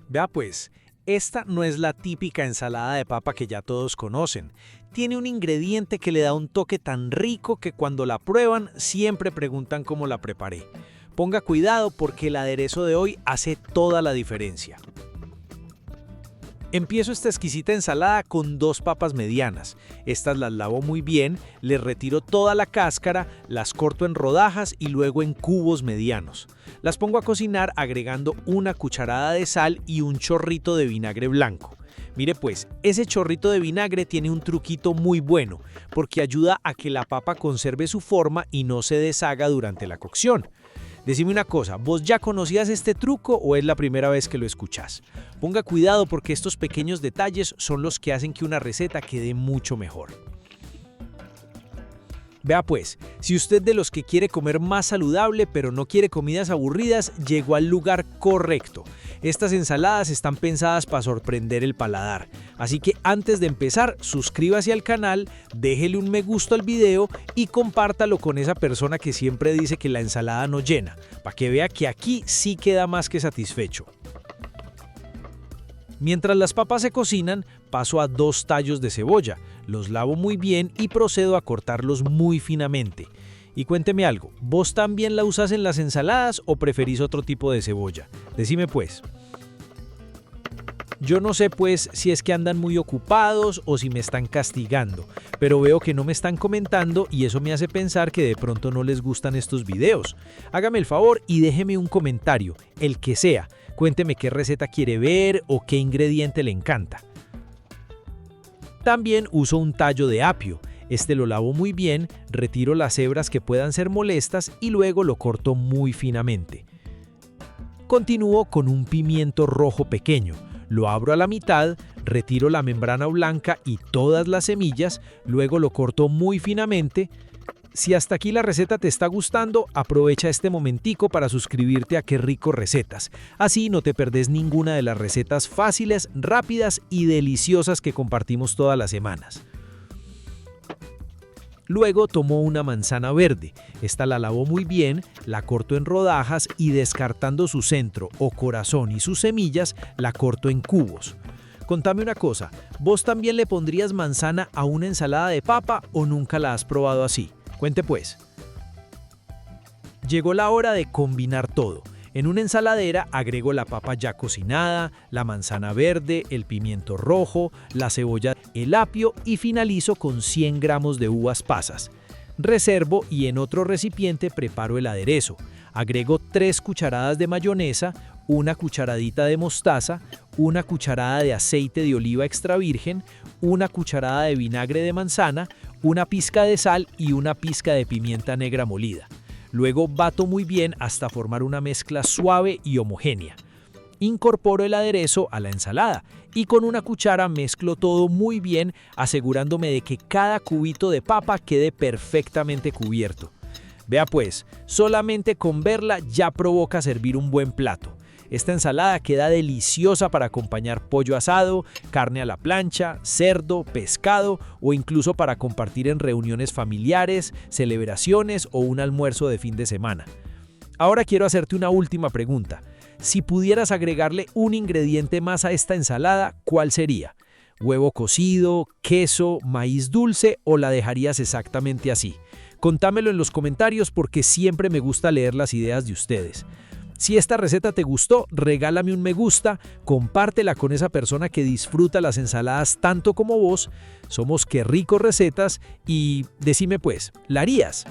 Vea pues, esta no es la típica ensalada de papa que ya todos conocen. Tiene un ingrediente que le da un toque tan rico que cuando la prueban siempre preguntan cómo la preparé. Ponga cuidado porque el aderezo de hoy hace toda la diferencia. Empiezo esta exquisita ensalada con 2 papas medianas. Estas las lavo muy bien, les retiro toda la cáscara, las corto en rodajas y luego en cubos medianos. Las pongo a cocinar agregando 1 cucharada de sal y un chorrito de vinagre blanco. Mire pues, ese chorrito de vinagre tiene un truquito muy bueno, porque ayuda a que la papa conserve su forma y no se deshaga durante la cocción. Decime una cosa, ¿vos ya conocías este truco o es la primera vez que lo escuchás? Ponga cuidado porque estos pequeños detalles son los que hacen que una receta quede mucho mejor. Vea pues, si usted de los que quiere comer más saludable pero no quiere comidas aburridas, llegó al lugar correcto. Estas ensaladas están pensadas para sorprender el paladar. Así que antes de empezar, suscríbase al canal, déjele un me gusta al video y compártalo con esa persona que siempre dice que la ensalada no llena, para que vea que aquí sí queda más que satisfecho. Mientras las papas se cocinan, paso a 2 tallos de cebolla, los lavo muy bien y procedo a cortarlos muy finamente. Y cuénteme algo, ¿vos también la usás en las ensaladas o preferís otro tipo de cebolla? Decime pues. Yo no sé pues si es que andan muy ocupados o si me están castigando, pero veo que no me están comentando y eso me hace pensar que de pronto no les gustan estos videos. Hágame el favor y déjeme un comentario, el que sea. Cuénteme qué receta quiere ver o qué ingrediente le encanta. También uso un tallo de apio. Este lo lavo muy bien, retiro las hebras que puedan ser molestas y luego lo corto muy finamente. Continúo con un pimiento rojo pequeño. Lo abro a la mitad, retiro la membrana blanca y todas las semillas, luego lo corto muy finamente. Si hasta aquí la receta te está gustando, aprovecha este momentico para suscribirte a Qué Rico Recetas. Así no te perdés ninguna de las recetas fáciles, rápidas y deliciosas que compartimos todas las semanas. Luego tomo una manzana verde. Esta la lavo muy bien, la corto en rodajas y descartando su centro o corazón y sus semillas, la corto en cubos. Contame una cosa, ¿vos también le pondrías manzana a una ensalada de papa o nunca la has probado así? Cuente pues. Llegó la hora de combinar todo. En una ensaladera agrego la papa ya cocinada, la manzana verde, el pimiento rojo, la cebolla, el apio y finalizo con 100 gramos de uvas pasas. Reservo y en otro recipiente preparo el aderezo. Agrego 3 cucharadas de mayonesa, 1 cucharadita de mostaza, 1 cucharada de aceite de oliva extra virgen, 1 cucharada de vinagre de manzana, 1 pizca de sal y 1 pizca de pimienta negra molida. Luego bato muy bien hasta formar una mezcla suave y homogénea. Incorporo el aderezo a la ensalada y con una cuchara mezclo todo muy bien, asegurándome de que cada cubito de papa quede perfectamente cubierto. Vea pues, solamente con verla ya provoca servir un buen plato. Esta ensalada queda deliciosa para acompañar pollo asado, carne a la plancha, cerdo, pescado o incluso para compartir en reuniones familiares, celebraciones o un almuerzo de fin de semana. Ahora quiero hacerte una última pregunta. Si pudieras agregarle un ingrediente más a esta ensalada, ¿cuál sería? ¿Huevo cocido, queso, maíz dulce o la dejarías exactamente así? Contámelo en los comentarios porque siempre me gusta leer las ideas de ustedes. Si esta receta te gustó, regálame un me gusta, compártela con esa persona que disfruta las ensaladas tanto como vos. Somos Qué Rico Recetas y decime pues, ¿la harías?